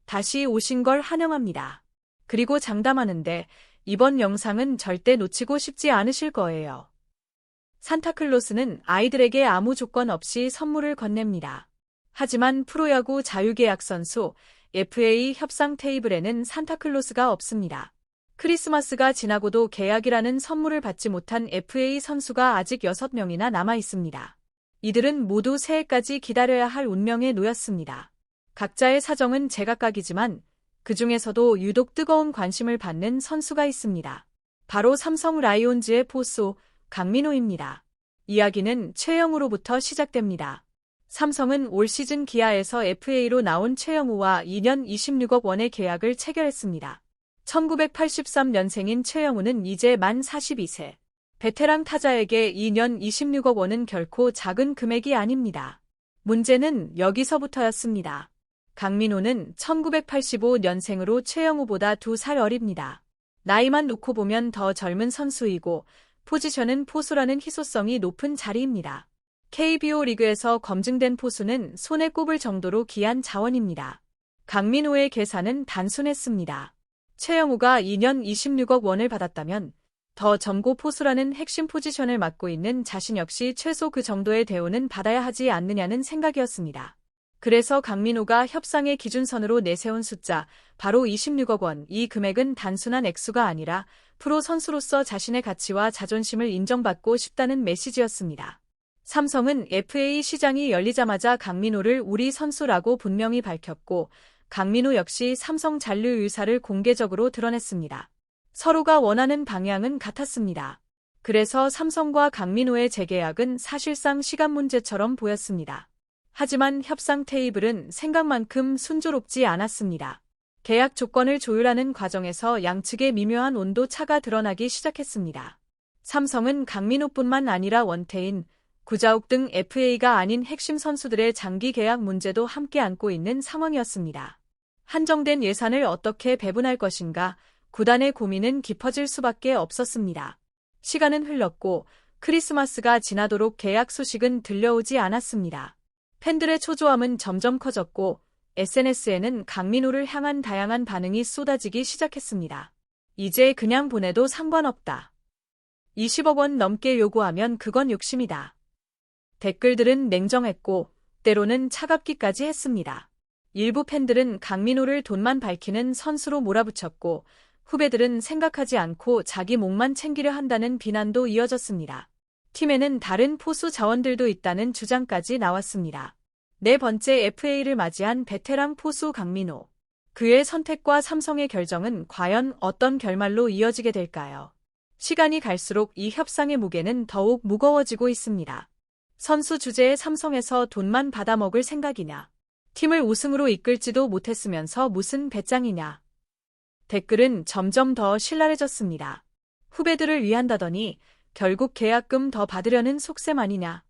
다시 오신 걸 환영합니다. 그리고 장담하는데 이번 영상은 절대 놓치고 싶지 않으실 거예요. 산타클로스는 아이들에게 아무 조건 없이 선물을 건넵니다. 하지만 프로야구 자유계약 선수 FA 협상 테이블에는 산타클로스가 없습니다. 크리스마스가 지나고도 계약이라는 선물을 받지 못한 FA 선수가 아직 6명이나 남아 있습니다. 이들은 모두 새해까지 기다려야 할 운명에 놓였습니다. 각자의 사정은 제각각이지만 그 중에서도 유독 뜨거운 관심을 받는 선수가 있습니다. 바로 삼성 라이온즈의 포수 강민호입니다. 이야기는 최영우로부터 시작됩니다. 삼성은 올 시즌 기아에서 FA로 나온 최영우와 2년 26억 원의 계약을 체결했습니다. 1983년생인 최영우는 이제 만 42세. 베테랑 타자에게 2년 26억 원은 결코 작은 금액이 아닙니다. 문제는 여기서부터였습니다. 강민호는 1985년생으로 최영우보다 2살 어립니다. 나이만 놓고 보면 더 젊은 선수이고 포지션은 포수라는 희소성이 높은 자리입니다. KBO 리그에서 검증된 포수는 손에 꼽을 정도로 귀한 자원입니다. 강민호의 계산은 단순했습니다. 최영우가 2년 26억 원을 받았다면 더 젊고 포수라는 핵심 포지션을 맡고 있는 자신 역시 최소 그 정도의 대우는 받아야 하지 않느냐는 생각이었습니다. 그래서 강민호가 협상의 기준선으로 내세운 숫자, 바로 26억 원, 이 금액은 단순한 액수가 아니라 프로 선수로서 자신의 가치와 자존심을 인정받고 싶다는 메시지였습니다. 삼성은 FA 시장이 열리자마자 강민호를 우리 선수라고 분명히 밝혔고 강민호 역시 삼성 잔류 의사를 공개적으로 드러냈습니다. 서로가 원하는 방향은 같았습니다. 그래서 삼성과 강민호의 재계약은 사실상 시간 문제처럼 보였습니다. 하지만 협상 테이블은 생각만큼 순조롭지 않았습니다. 계약 조건을 조율하는 과정에서 양측의 미묘한 온도 차가 드러나기 시작했습니다. 삼성은 강민호뿐만 아니라 원태인, 구자욱 등 FA가 아닌 핵심 선수들의 장기 계약 문제도 함께 안고 있는 상황이었습니다. 한정된 예산을 어떻게 배분할 것인가, 구단의 고민은 깊어질 수밖에 없었습니다. 시간은 흘렀고 크리스마스가 지나도록 계약 소식은 들려오지 않았습니다. 팬들의 초조함은 점점 커졌고 SNS에는 강민호를 향한 다양한 반응이 쏟아지기 시작했습니다. 이제 그냥 보내도 상관없다. 20억 원 넘게 요구하면 그건 욕심이다. 댓글들은 냉정했고 때로는 차갑기까지 했습니다. 일부 팬들은 강민호를 돈만 밝히는 선수로 몰아붙였고 후배들은 생각하지 않고 자기 목만 챙기려 한다는 비난도 이어졌습니다. 팀에는 다른 포수 자원들도 있다는 주장까지 나왔습니다. 네 번째 FA를 맞이한 베테랑 포수 강민호. 그의 선택과 삼성의 결정은 과연 어떤 결말로 이어지게 될까요? 시간이 갈수록 이 협상의 무게는 더욱 무거워지고 있습니다. 선수 주제의 삼성에서 돈만 받아먹을 생각이냐? 팀을 우승으로 이끌지도 못했으면서 무슨 배짱이냐? 댓글은 점점 더 신랄해졌습니다. 후배들을 위한다더니 결국 계약금 더 받으려는 속셈 아니냐?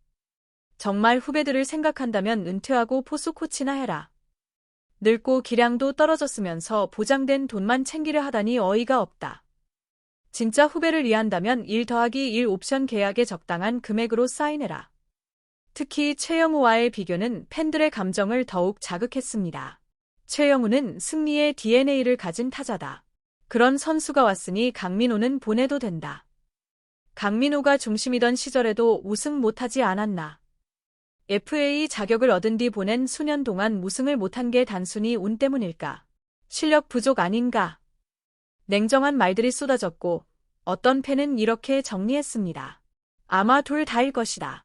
정말 후배들을 생각한다면 은퇴하고 포수 코치나 해라. 늙고 기량도 떨어졌으면서 보장된 돈만 챙기려 하다니 어이가 없다. 진짜 후배를 위한다면 1 더하기 1 옵션 계약에 적당한 금액으로 사인해라. 특히 최영우와의 비교는 팬들의 감정을 더욱 자극했습니다. 최영우는 승리의 DNA를 가진 타자다. 그런 선수가 왔으니 강민호는 보내도 된다. 강민호가 중심이던 시절에도 우승 못하지 않았나. FA 자격을 얻은 뒤 보낸 수년 동안 우승을 못한 게 단순히 운 때문일까? 실력 부족 아닌가? 냉정한 말들이 쏟아졌고 어떤 팬은 이렇게 정리했습니다. 아마 둘 다일 것이다.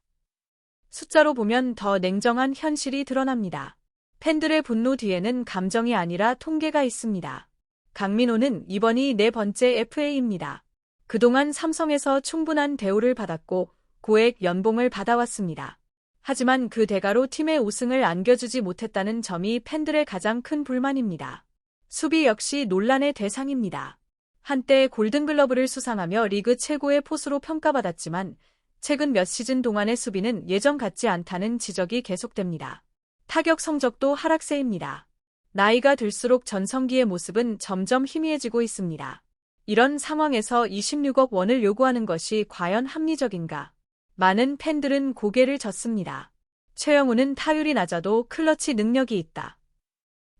숫자로 보면 더 냉정한 현실이 드러납니다. 팬들의 분노 뒤에는 감정이 아니라 통계가 있습니다. 강민호는 이번이 네 번째 FA입니다. 그동안 삼성에서 충분한 대우를 받았고 고액 연봉을 받아왔습니다. 하지만 그 대가로 팀의 우승을 안겨주지 못했다는 점이 팬들의 가장 큰 불만입니다. 수비 역시 논란의 대상입니다. 한때 골든글러브를 수상하며 리그 최고의 포수로 평가받았지만 최근 몇 시즌 동안의 수비는 예전 같지 않다는 지적이 계속됩니다. 타격 성적도 하락세입니다. 나이가 들수록 전성기의 모습은 점점 희미해지고 있습니다. 이런 상황에서 26억 원을 요구하는 것이 과연 합리적인가? 많은 팬들은 고개를 젓습니다. 최영우는 타율이 낮아도 클러치 능력이 있다.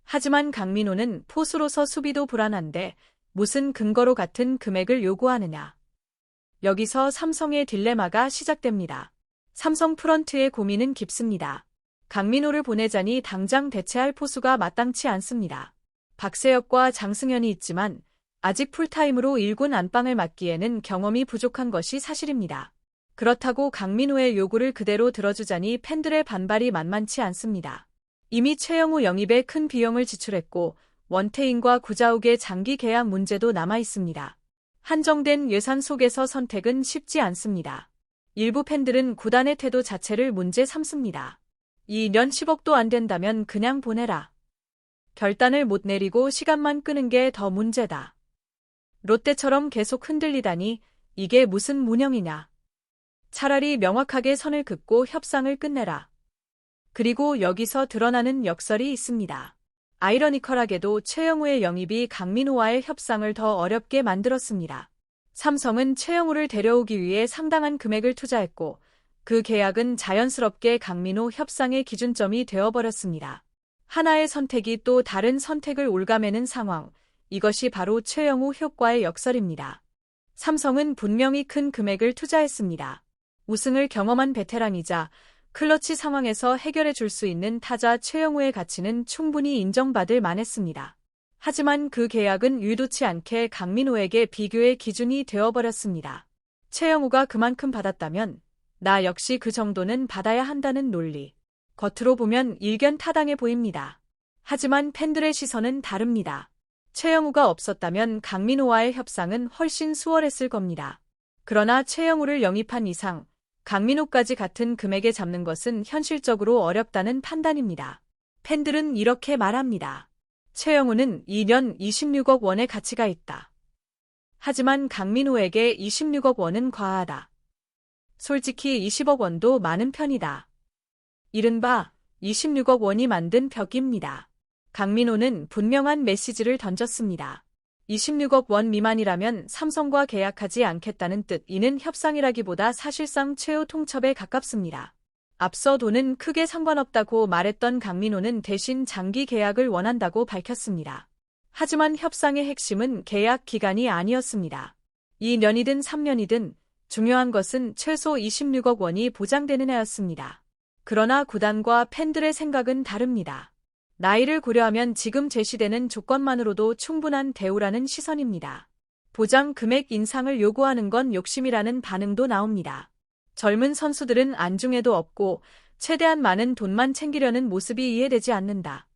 하지만 강민호는 포수로서 수비도 불안한데 무슨 근거로 같은 금액을 요구하느냐. 여기서 삼성의 딜레마가 시작됩니다. 삼성 프런트의 고민은 깊습니다. 강민호를 보내자니 당장 대체할 포수가 마땅치 않습니다. 박세혁과 장승현이 있지만 아직 풀타임으로 1군 안방을 맡기에는 경험이 부족한 것이 사실입니다. 그렇다고 강민호의 요구를 그대로 들어주자니 팬들의 반발이 만만치 않습니다. 이미 최영우 영입에 큰 비용을 지출했고 원태인과 구자욱의 장기 계약 문제도 남아 있습니다. 한정된 예산 속에서 선택은 쉽지 않습니다. 일부 팬들은 구단의 태도 자체를 문제 삼습니다. 2년 10억도 안 된다면 그냥 보내라. 결단을 못 내리고 시간만 끄는 게 더 문제다. 롯데처럼 계속 흔들리다니 이게 무슨 문영이냐. 차라리 명확하게 선을 긋고 협상을 끝내라. 그리고 여기서 드러나는 역설이 있습니다. 아이러니컬하게도 최영우의 영입이 강민호와의 협상을 더 어렵게 만들었습니다. 삼성은 최영우를 데려오기 위해 상당한 금액을 투자했고 그 계약은 자연스럽게 강민호 협상의 기준점이 되어버렸습니다. 하나의 선택이 또 다른 선택을 옭아매는 상황, 이것이 바로 최영우 효과의 역설입니다. 삼성은 분명히 큰 금액을 투자했습니다. 우승을 경험한 베테랑이자 클러치 상황에서 해결해 줄 수 있는 타자 최영우의 가치는 충분히 인정받을 만했습니다. 하지만 그 계약은 의도치 않게 강민호에게 비교의 기준이 되어버렸습니다. 최영우가 그만큼 받았다면 나 역시 그 정도는 받아야 한다는 논리. 겉으로 보면 일견타당해 보입니다. 하지만 팬들의 시선은 다릅니다. 최영우가 없었다면 강민호와의 협상은 훨씬 수월했을 겁니다. 그러나 최영우를 영입한 이상 강민호까지 같은 금액에 잡는 것은 현실적으로 어렵다는 판단입니다. 팬들은 이렇게 말합니다. 최영우는 2년 26억 원의 가치가 있다. 하지만 강민호에게 26억 원은 과하다. 솔직히 20억 원도 많은 편이다. 이른바 26억 원이 만든 벽입니다. 강민호는 분명한 메시지를 던졌습니다. 26억 원 미만이라면 삼성과 계약하지 않겠다는 뜻. 이는 협상이라기보다 사실상 최후 통첩에 가깝습니다. 앞서 돈은 크게 상관없다고 말했던 강민호는 대신 장기 계약을 원한다고 밝혔습니다. 하지만 협상의 핵심은 계약 기간이 아니었습니다. 2년이든 3년이든 중요한 것은 최소 26억 원이 보장되는 해였습니다. 그러나 구단과 팬들의 생각은 다릅니다. 나이를 고려하면 지금 제시되는 조건만으로도 충분한 대우라는 시선입니다. 보장 금액 인상을 요구하는 건 욕심이라는 반응도 나옵니다. 젊은 선수들은 안중에도 없고 최대한 많은 돈만 챙기려는 모습이 이해되지 않는다.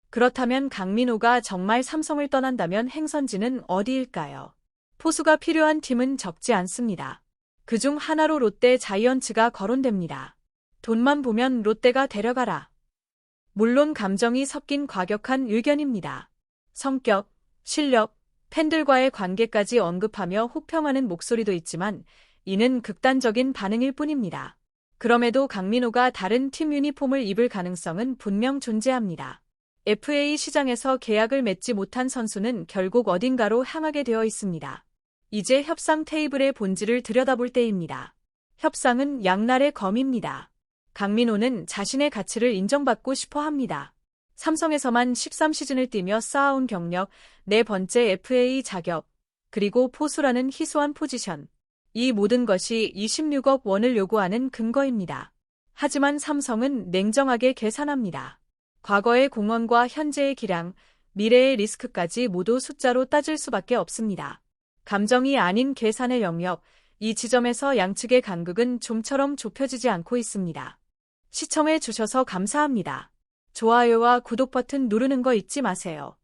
그렇다면 강민호가 정말 삼성을 떠난다면 행선지는 어디일까요? 포수가 필요한 팀은 적지 않습니다. 그중 하나로 롯데 자이언츠가 거론됩니다. 돈만 보면 롯데가 데려가라. 물론 감정이 섞인 과격한 의견입니다. 성격, 실력, 팬들과의 관계까지 언급하며 호평하는 목소리도 있지만 이는 극단적인 반응일 뿐입니다. 그럼에도 강민호가 다른 팀 유니폼을 입을 가능성은 분명 존재합니다. FA 시장에서 계약을 맺지 못한 선수는 결국 어딘가로 향하게 되어 있습니다. 이제 협상 테이블의 본질을 들여다볼 때입니다. 협상은 양날의 검입니다. 강민호는 자신의 가치를 인정받고 싶어 합니다. 삼성에서만 13시즌을 뛰며 쌓아온 경력, 4번째 FA 자격, 그리고 포수라는 희소한 포지션. 이 모든 것이 26억 원을 요구하는 근거입니다. 하지만 삼성은 냉정하게 계산합니다. 과거의 공헌과 현재의 기량, 미래의 리스크까지 모두 숫자로 따질 수밖에 없습니다. 감정이 아닌 계산의 영역, 이 지점에서 양측의 간극은 좀처럼 좁혀지지 않고 있습니다. 시청해 주셔서 감사합니다. 좋아요와 구독 버튼 누르는 거 잊지 마세요.